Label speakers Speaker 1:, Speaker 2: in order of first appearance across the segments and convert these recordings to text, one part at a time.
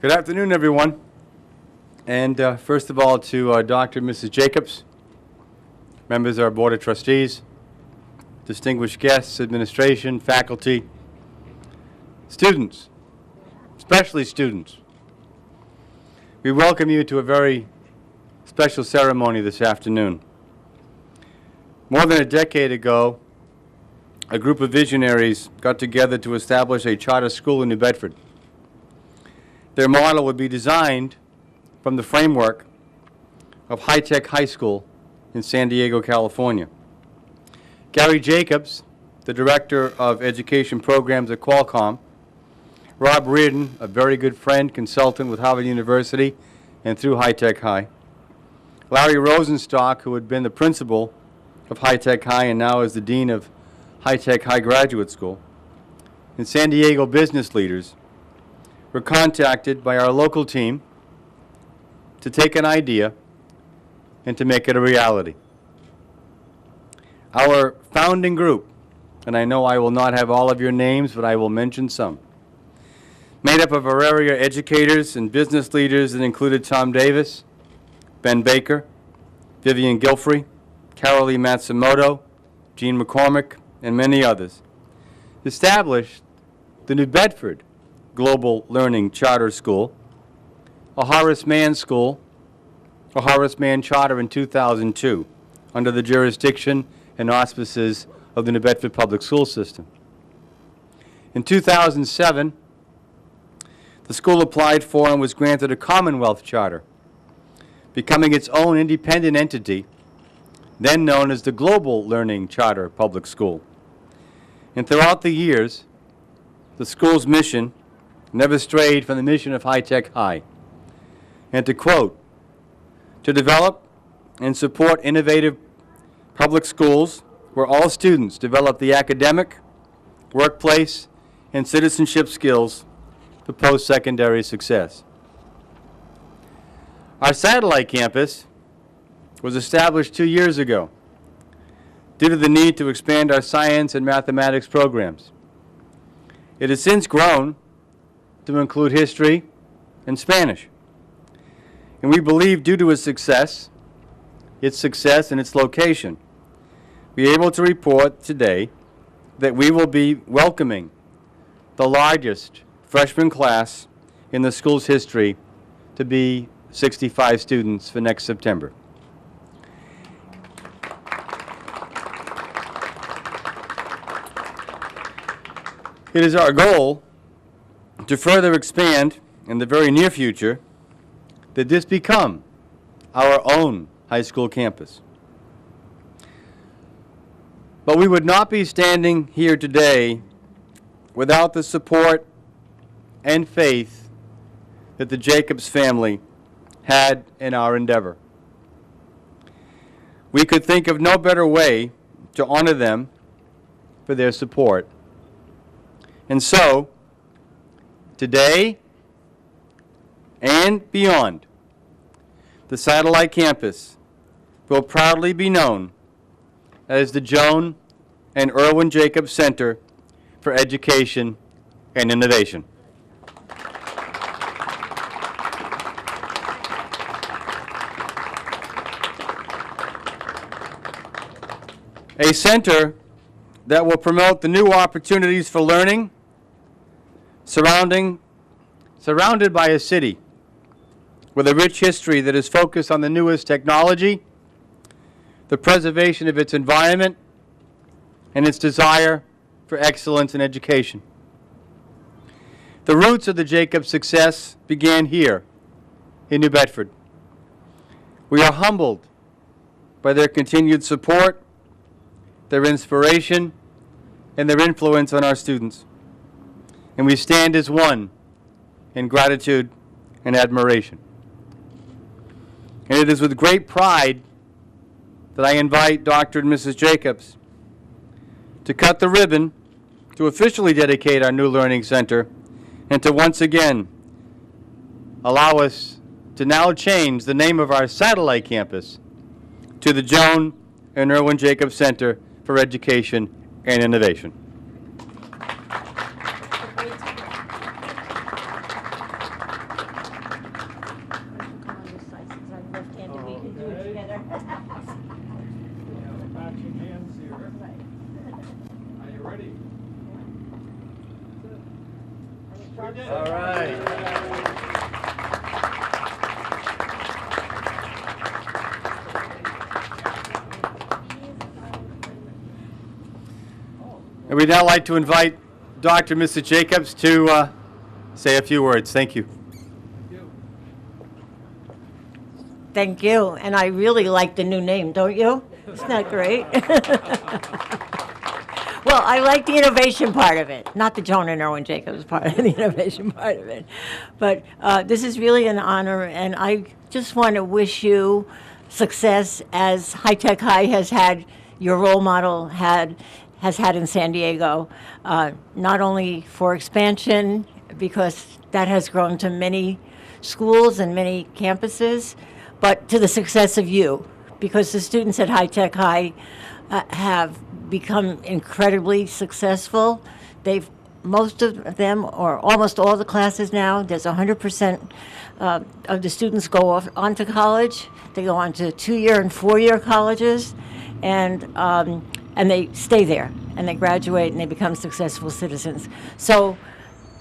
Speaker 1: Good afternoon, everyone. And first of all, to Dr. and Mrs. Jacobs, members of our Board of Trustees, distinguished guests, administration, faculty, students, especially students. We welcome you to a very special ceremony this afternoon. More than a decade ago, a group of visionaries got together to establish a charter school in New Bedford. Their model would be designed from the framework of high-tech high school in San Diego, California. Gary Jacobs, the Director of Education Programs at Qualcomm, Rob Reardon, a very good friend, consultant with Harvard University and through High-Tech High, Larry Rosenstock, who had been the principal of High-Tech High and now is the Dean of High-Tech High Graduate School, and San Diego business leaders were contacted by our local team to take an idea and to make it a reality. Our founding group, and I know I will not have all of your names, but I will mention some, made up of our area educators and business leaders that included Tom Davis, Ben Baker, Vivian Gilfrey, Carolee Matsumoto, Gene McCormick, and many others, established the New Bedford Global Learning Charter School, a Horace Mann School, a Horace Mann Charter in 2002, under the jurisdiction and auspices of the New Bedford Public School System. In 2007, the school applied for and was granted a Commonwealth Charter, becoming its own independent entity, then known as the Global Learning Charter Public School. And throughout the years, the school's mission never strayed from the mission of High-Tech High. And to quote, to develop and support innovative public schools where all students develop the academic, workplace, and citizenship skills for post-secondary success. Our satellite campus was established 2 years ago due to the need to expand our science and mathematics programs. It has since grown to include history and Spanish. And we believe due to its success and its location, we are able to report today that we will be welcoming the largest freshman class in the school's history to be 65 students for next September. It is our goal to further expand in the very near future that this become our own high school campus. But we would not be standing here today without the support and faith that the Jacobs family had in our endeavor. We could think of no better way to honor them for their support. And so, today and beyond, the satellite campus will proudly be known as the Joan and Irwin Jacobs Center for Education and Innovation. A center that will promote the new opportunities for learning, surrounded by a city with a rich history that is focused on the newest technology, the preservation of its environment, and its desire for excellence in education. The roots of the Jacobs success began here in New Bedford. We are humbled by their continued support, their inspiration, and their influence on our students. And we stand as one in gratitude and admiration. And it is with great pride that I invite Dr. and Mrs. Jacobs to cut the ribbon to officially dedicate our new learning center and to once again allow us to now change the name of our satellite campus to the Joan and Irwin Jacobs Center for Education and Innovation.
Speaker 2: Matching hands here. Are you ready?
Speaker 1: All right. And we'd now like to invite Dr. and Mrs. Jacobs to say a few words. Thank you.
Speaker 3: Thank you. And I really like the new name, don't you? Isn't that great? Well, I like the innovation part of it, not the Joan and Irwin Jacobs part, the innovation part of it. But this is really an honor, and I just want to wish you success as High Tech High has had, your role model has had in San Diego, not only for expansion, because that has grown to many schools and many campuses, but to the success of you, because the students at High Tech High have become incredibly successful. Most of them, or almost all the classes now, there's 100% of the students go off onto college. They go on to 2-year and 4-year colleges, and they stay there, and they graduate, and they become successful citizens. So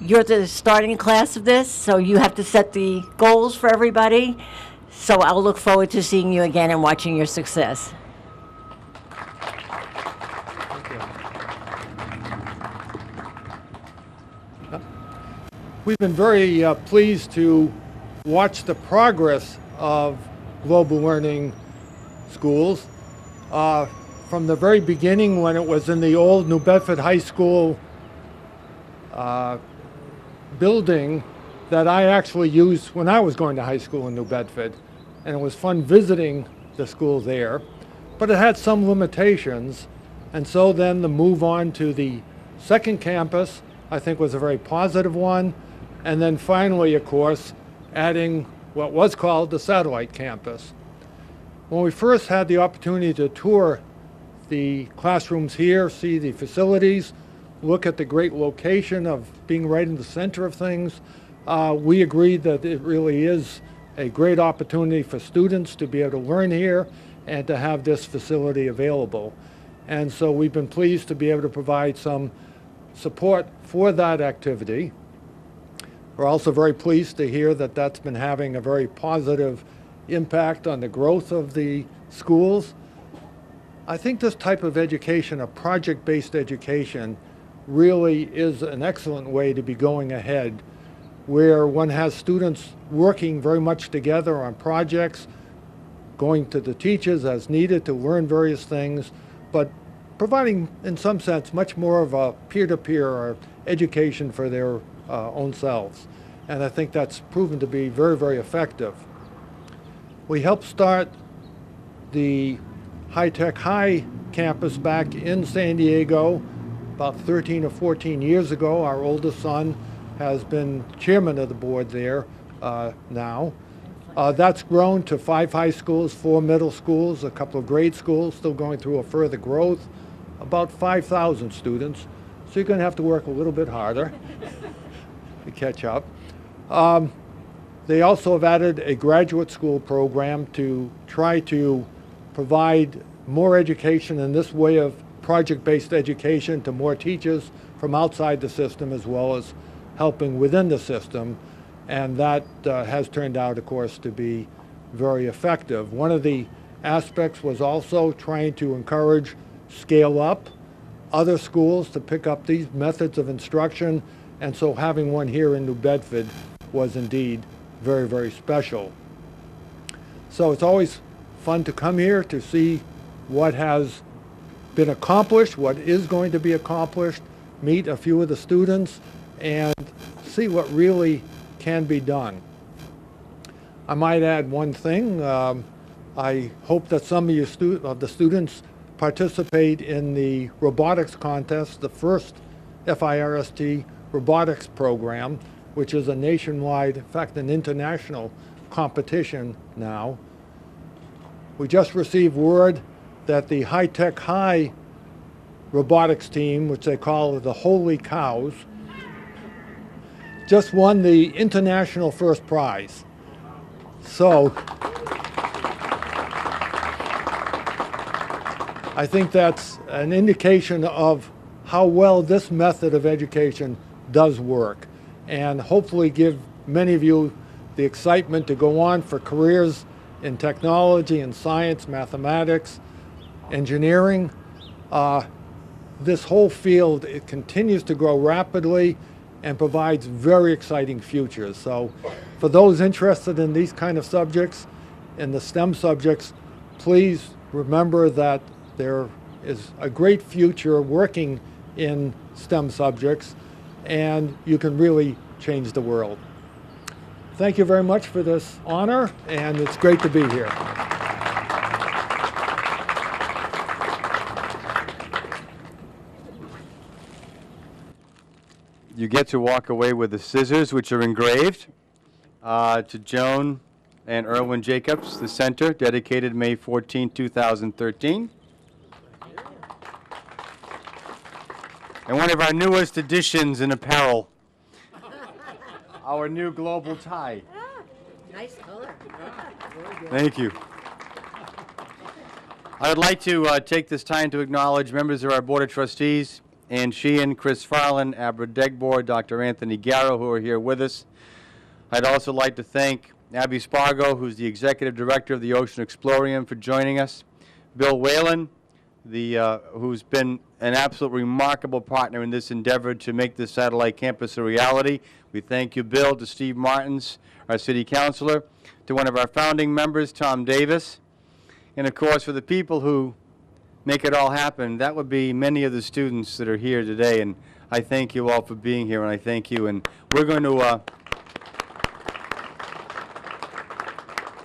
Speaker 3: you're the starting class of this, so you have to set the goals for everybody. So I'll look forward to seeing you again and watching your success.
Speaker 2: We've been very pleased to watch the progress of global learning schools. From the very beginning, when it was in the old New Bedford High School building that I actually used when I was going to high school in New Bedford, and it was fun visiting the school there, but it had some limitations, and so then the move on to the second campus I think was a very positive one. And then finally, of course, adding what was called the satellite campus. When we first had the opportunity to tour the classrooms here, see the facilities, look at the great location of being right in the center of things, we agreed that it really is a great opportunity for students to be able to learn here and to have this facility available. And so we've been pleased to be able to provide some support for that activity. We're also very pleased to hear that that's been having a very positive impact on the growth of the schools. I think this type of education, a project-based education, really is an excellent way to be going ahead, where one has students working very much together on projects, going to the teachers as needed to learn various things, but providing, in some sense, much more of a peer-to-peer or education for their own selves. And I think that's proven to be very, very effective. We helped start the High Tech High campus back in San Diego about 13 or 14 years ago. Our oldest son has been chairman of the board there now. That's grown to 5 high schools, 4 middle schools, a couple of grade schools, still going through a further growth, about 5,000 students. So you're going to have to work a little bit harder to catch up. They also have added a graduate school program to try to provide more education in this way of project-based education to more teachers from outside the system, as well as helping within the system. And that has turned out, of course, to be very effective. One of the aspects was also trying to encourage scale up other schools to pick up these methods of instruction, and so having one here in New Bedford was indeed very, very special. So it's always fun to come here to see what has been accomplished, what is going to be accomplished, meet a few of the students, and see what really can be done. I might add one thing. I hope that some of the students participate in the robotics contest, the first FIRST robotics program, which is a nationwide, in fact, an international competition now. We just received word that the High Tech High robotics team, which they call the Holy Cows, just won the international first prize. So I think that's an indication of how well this method of education does work, and hopefully give many of you the excitement to go on for careers in technology and science, mathematics, engineering. This whole field, it continues to grow rapidly and provides very exciting futures. So for those interested in these kind of subjects, in the STEM subjects, please remember that there is a great future working in STEM subjects, and you can really change the world. Thank you very much for this honor, and it's great to be here.
Speaker 1: You get to walk away with the scissors, which are engraved to Joan and Irwin Jacobs, the center, dedicated May 14, 2013. And one of our newest additions in apparel, our new global tie.
Speaker 3: Nice color.
Speaker 1: Thank you. I would like to take this time to acknowledge members of our Board of Trustees, Ann Sheehan, Chris Farland, Abra Degbor, Dr. Anthony Garrow, who are here with us. I'd also like to thank Abby Spargo, who's the Executive Director of the Ocean Explorium, for joining us. Bill Whalen, who's been an absolute remarkable partner in this endeavor to make this satellite campus a reality. We thank you, Bill, to Steve Martins, our City Councilor, to one of our founding members, Tom Davis, and of course for the people who make it all happen. That would be many of the students that are here today, and I thank you all for being here, and I thank you. And we're going to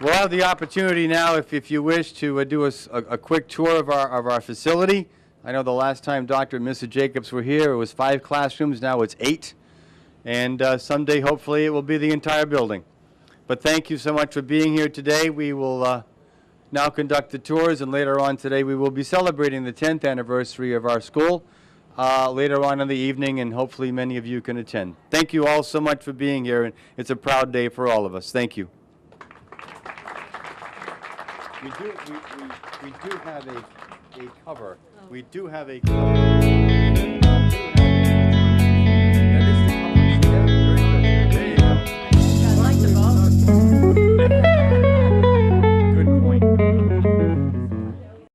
Speaker 1: we'll have the opportunity now, if you wish, to do a quick tour of our facility. I know the last time Dr. and Mrs. Jacobs were here, it was 5 classrooms. Now it's 8. And someday, hopefully, it will be the entire building. But thank you so much for being here today. We will now conduct the tours, and later on today we will be celebrating the 10th anniversary of our school later on in the evening, and hopefully many of you can attend. Thank you all so much for being here, and it's a proud day for all of us. Thank you. We do have a cover. We do have a cover.